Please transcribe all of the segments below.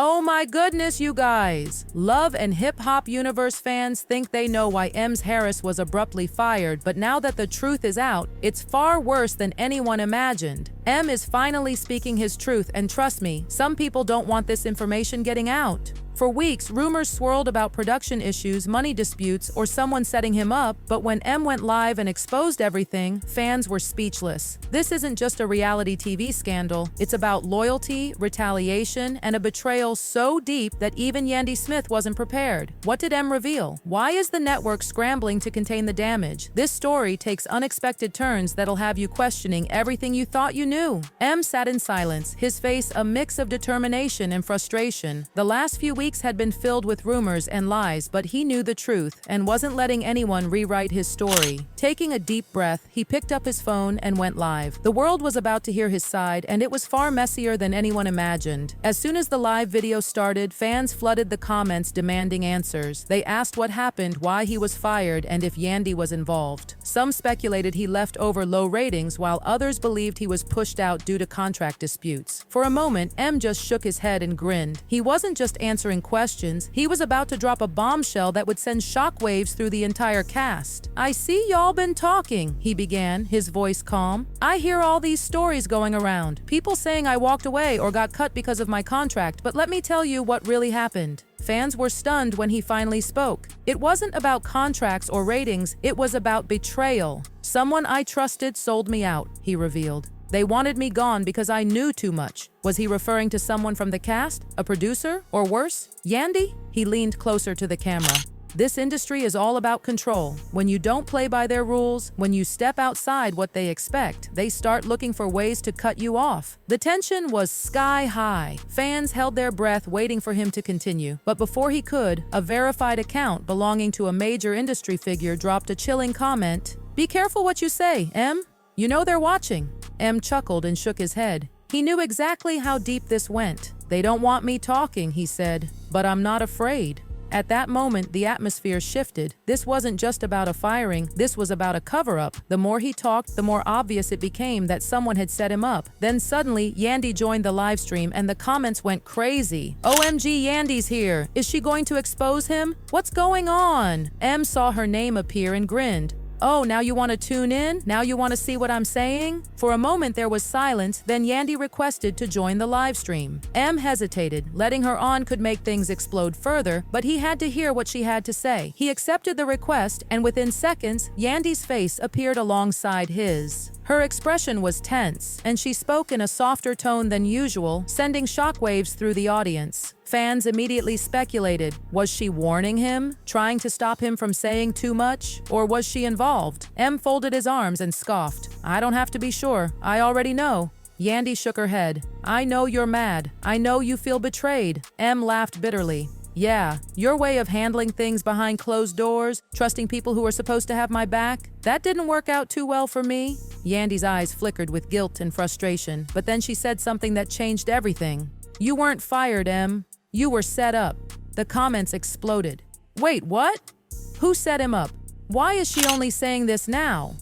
Oh my goodness, you guys! Love and hip-hop universe fans think they know why Ems Harris was abruptly fired, but now that the truth is out, it's far worse than anyone imagined. Em is finally speaking his truth, and trust me, some people don't want this information getting out. For weeks, rumors swirled about production issues, money disputes, or someone setting him up, but when Em went live and exposed everything, fans were speechless. This isn't just a reality TV scandal, it's about loyalty, retaliation, and a betrayal so deep that even Yandy Smith wasn't prepared. What did Em reveal? Why is the network scrambling to contain the damage? This story takes unexpected turns that'll have you questioning everything you thought you knew. Em sat in silence, his face a mix of determination and frustration. The last few weeks had been filled with rumors and lies, but he knew the truth and wasn't letting anyone rewrite his story. Taking a deep breath, he picked up his phone and went live. The world was about to hear his side, and it was far messier than anyone imagined. As soon as the live video started, fans flooded the comments demanding answers. They asked what happened, why he was fired, and if Yandy was involved. Some speculated he left over low ratings, while others believed he was pushed out due to contract disputes. For a moment, Em just shook his head and grinned. He wasn't just answering questions, he was about to drop a bombshell that would send shockwaves through the entire cast. "I see y'all been talking," he began, his voice calm. "I hear all these stories going around. People saying I walked away or got cut because of my contract, but let me tell you what really happened." Fans were stunned when he finally spoke. It wasn't about contracts or ratings, it was about betrayal. "Someone I trusted sold me out," he revealed. "They wanted me gone because I knew too much." Was he referring to someone from the cast? A producer? Or worse, Yandy? He leaned closer to the camera. "This industry is all about control. When you don't play by their rules, when you step outside what they expect, they start looking for ways to cut you off." The tension was sky high. Fans held their breath waiting for him to continue. But before he could, a verified account belonging to a major industry figure dropped a chilling comment. "Be careful what you say, Em. You know they're watching." Em chuckled and shook his head. He knew exactly how deep this went. "They don't want me talking," he said, "but I'm not afraid." At that moment, the atmosphere shifted. This wasn't just about a firing, this was about a cover-up. The more he talked, the more obvious it became that someone had set him up. Then suddenly, Yandy joined the live stream and the comments went crazy. "OMG, Yandy's here. Is she going to expose him? What's going on?" Em saw her name appear and grinned. "Oh, now you want to tune in? Now you want to see what I'm saying?" For a moment there was silence, then Yandy requested to join the live stream. Em hesitated. Letting her on could make things explode further, but he had to hear what she had to say. He accepted the request, and within seconds, Yandy's face appeared alongside his. Her expression was tense, and she spoke in a softer tone than usual, sending shockwaves through the audience. Fans immediately speculated. Was she warning him? Trying to stop him from saying too much? Or was she involved? Em folded his arms and scoffed. "I don't have to be sure. I already know." Yandy shook her head. "I know you're mad. I know you feel betrayed." Em laughed bitterly. "Yeah, your way of handling things behind closed doors, trusting people who are supposed to have my back, that didn't work out too well for me." Yandy's eyes flickered with guilt and frustration, but then she said something that changed everything. "You weren't fired, Em. You were set up." The comments exploded. "Wait, what? Who set him up? Why is she only saying this now?"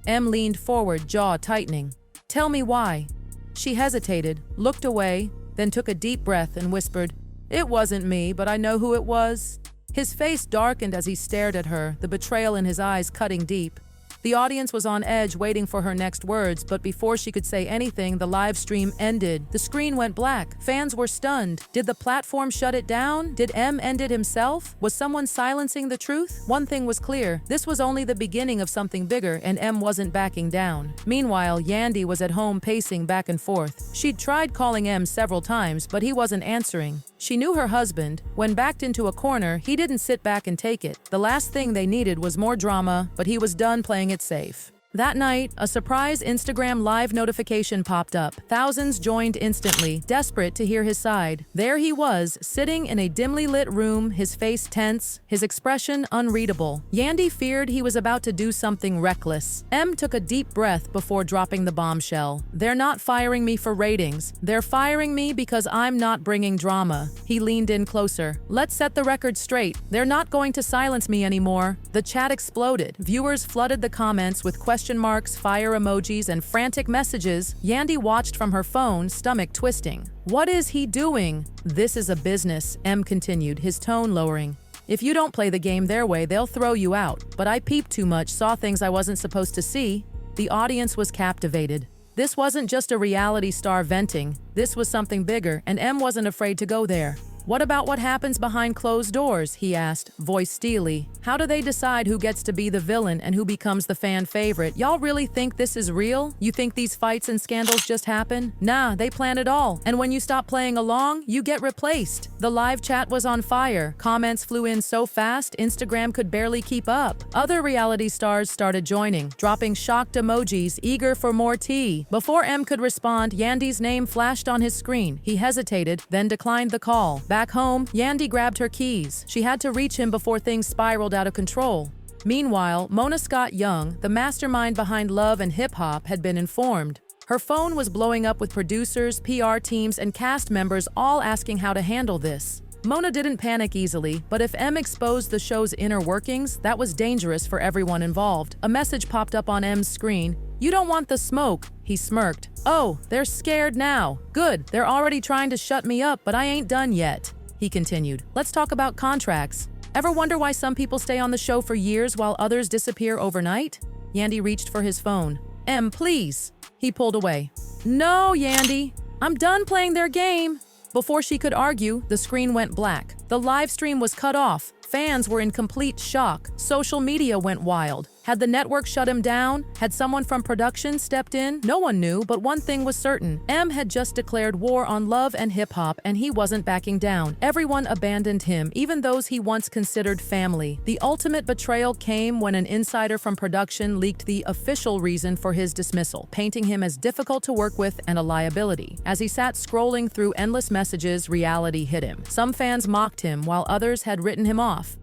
Em leaned forward, jaw tightening. "Tell me why." She hesitated, looked away, then took a deep breath and whispered, "It wasn't me, but I know who it was." His face darkened as he stared at her, the betrayal in his eyes cutting deep. The audience was on edge waiting for her next words, but before she could say anything, the live stream ended. The screen went black. Fans were stunned. Did the platform shut it down? Did Em end it himself? Was someone silencing the truth? One thing was clear. This was only the beginning of something bigger, and Em wasn't backing down. Meanwhile, Yandy was at home pacing back and forth. She'd tried calling Em several times, but he wasn't answering. She knew her husband. When backed into a corner, he didn't sit back and take it. The last thing they needed was more drama, but he was done playing it safe. That night, a surprise Instagram live notification popped up. Thousands joined instantly, desperate to hear his side. There he was, sitting in a dimly lit room, his face tense, his expression unreadable. Yandy feared he was about to do something reckless. Em took a deep breath before dropping the bombshell. "They're not firing me for ratings. They're firing me because I'm not bringing drama." He leaned in closer. "Let's set the record straight. They're not going to silence me anymore." The chat exploded. Viewers flooded the comments with questions question marks, fire emojis, and frantic messages, Yandy watched from her phone, stomach twisting. What is he doing? This is a business, M continued, his tone lowering. If you don't play the game their way, they'll throw you out. But I peeped too much, saw things I wasn't supposed to see. The audience was captivated. This wasn't just a reality star venting. This was something bigger, and M wasn't afraid to go there. What about what happens behind closed doors? He asked, voice steely. How do they decide who gets to be the villain and who becomes the fan favorite? Y'all really think this is real? You think these fights and scandals just happen? Nah, they plan it all. And when you stop playing along, you get replaced. The live chat was on fire. Comments flew in so fast, Instagram could barely keep up. Other reality stars started joining, dropping shocked emojis, eager for more tea. Before M could respond, Yandy's name flashed on his screen. He hesitated, then declined the call. Back home, Yandy grabbed her keys. She had to reach him before things spiraled out of control. Meanwhile, Mona Scott Young, the mastermind behind Love and Hip Hop, had been informed. Her phone was blowing up with producers, PR teams, and cast members all asking how to handle this. Mona didn't panic easily, but if M exposed the show's inner workings, that was dangerous for everyone involved. A message popped up on M's screen. You don't want the smoke, he smirked. Oh, they're scared now. Good, they're already trying to shut me up, but I ain't done yet, he continued. Let's talk about contracts. Ever wonder why some people stay on the show for years while others disappear overnight? Yandy reached for his phone. M, please. He pulled away. No, Yandy, I'm done playing their game. Before she could argue, the screen went black. The live stream was cut off. Fans were in complete shock. Social media went wild. Had the network shut him down? Had someone from production stepped in? No one knew, but one thing was certain. M had just declared war on Love and Hip Hop, and he wasn't backing down. Everyone abandoned him, even those he once considered family. The ultimate betrayal came when an insider from production leaked the official reason for his dismissal, painting him as difficult to work with and a liability. As he sat scrolling through endless messages, reality hit him. Some fans mocked him, while others had written him off.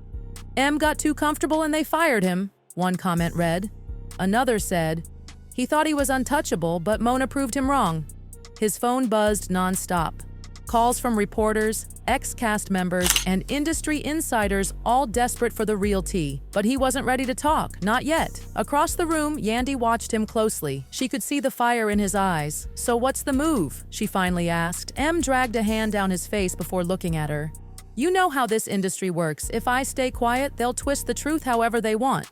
M got too comfortable and they fired him, one comment read. Another said, he thought he was untouchable, but Mona proved him wrong. His phone buzzed nonstop. Calls from reporters, ex-cast members, and industry insiders all desperate for the real tea. But he wasn't ready to talk, not yet. Across the room, Yandy watched him closely. She could see the fire in his eyes. So what's the move? She finally asked. M dragged a hand down his face before looking at her. You know how this industry works. If I stay quiet, they'll twist the truth however they want.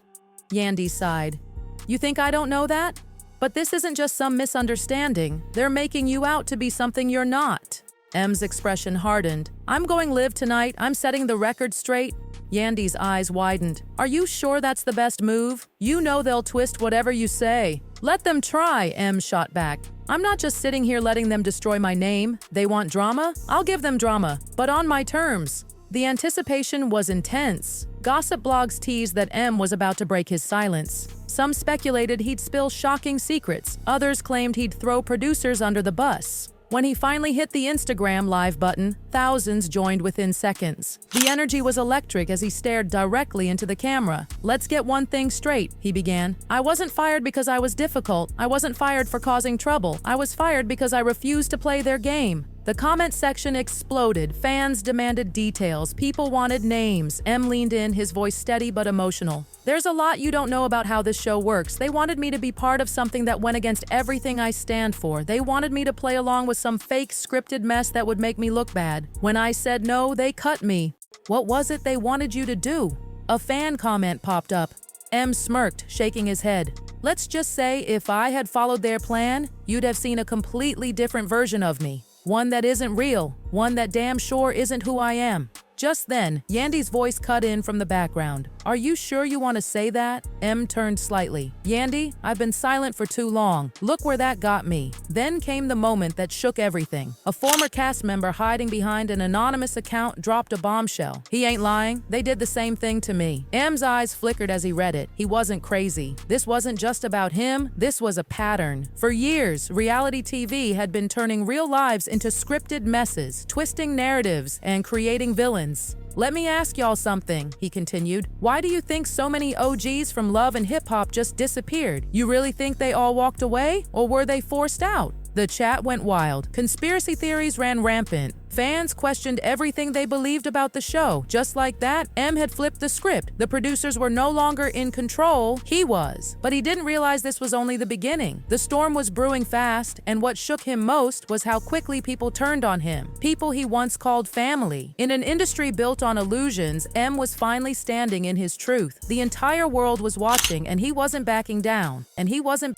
Yandy sighed. You think I don't know that? But this isn't just some misunderstanding. They're making you out to be something you're not. M's expression hardened. I'm going live tonight. I'm setting the record straight. Yandy's eyes widened. Are you sure that's the best move? You know they'll twist whatever you say. Let them try, M shot back. I'm not just sitting here letting them destroy my name. They want drama? I'll give them drama, but on my terms. The anticipation was intense. Gossip blogs teased that M was about to break his silence. Some speculated he'd spill shocking secrets. Others claimed he'd throw producers under the bus. When he finally hit the Instagram live button, thousands joined within seconds. The energy was electric as he stared directly into the camera. Let's get one thing straight, he began. I wasn't fired because I was difficult. I wasn't fired for causing trouble. I was fired because I refused to play their game. The comment section exploded. Fans demanded details. People wanted names. M leaned in, his voice steady but emotional. There's a lot you don't know about how this show works. They wanted me to be part of something that went against everything I stand for. They wanted me to play along with some fake scripted mess that would make me look bad. When I said no, they cut me. What was it they wanted you to do? A fan comment popped up. M smirked, shaking his head. Let's just say if I had followed their plan, you'd have seen a completely different version of me. One that isn't real, one that damn sure isn't who I am. Just then, Yandy's voice cut in from the background. Are you sure you want to say that? M turned slightly. Yandy, I've been silent for too long. Look where that got me. Then came the moment that shook everything. A former cast member hiding behind an anonymous account dropped a bombshell. He ain't lying. They did the same thing to me. M's eyes flickered as he read it. He wasn't crazy. This wasn't just about him. This was a pattern. For years, reality TV had been turning real lives into scripted messes, twisting narratives, and creating villains. Let me ask y'all something, he continued. Why do you think so many OGs from Love and Hip Hop just disappeared? You really think they all walked away? Or were they forced out? The chat went wild. Conspiracy theories ran rampant. Fans questioned everything they believed about the show. Just like that, M had flipped the script. The producers were no longer in control, he was. But he didn't realize this was only the beginning. The storm was brewing fast, and what shook him most was how quickly people turned on him. People he once called family. In an industry built on illusions, M was finally standing in his truth. The entire world was watching, and he wasn't backing down. And he wasn't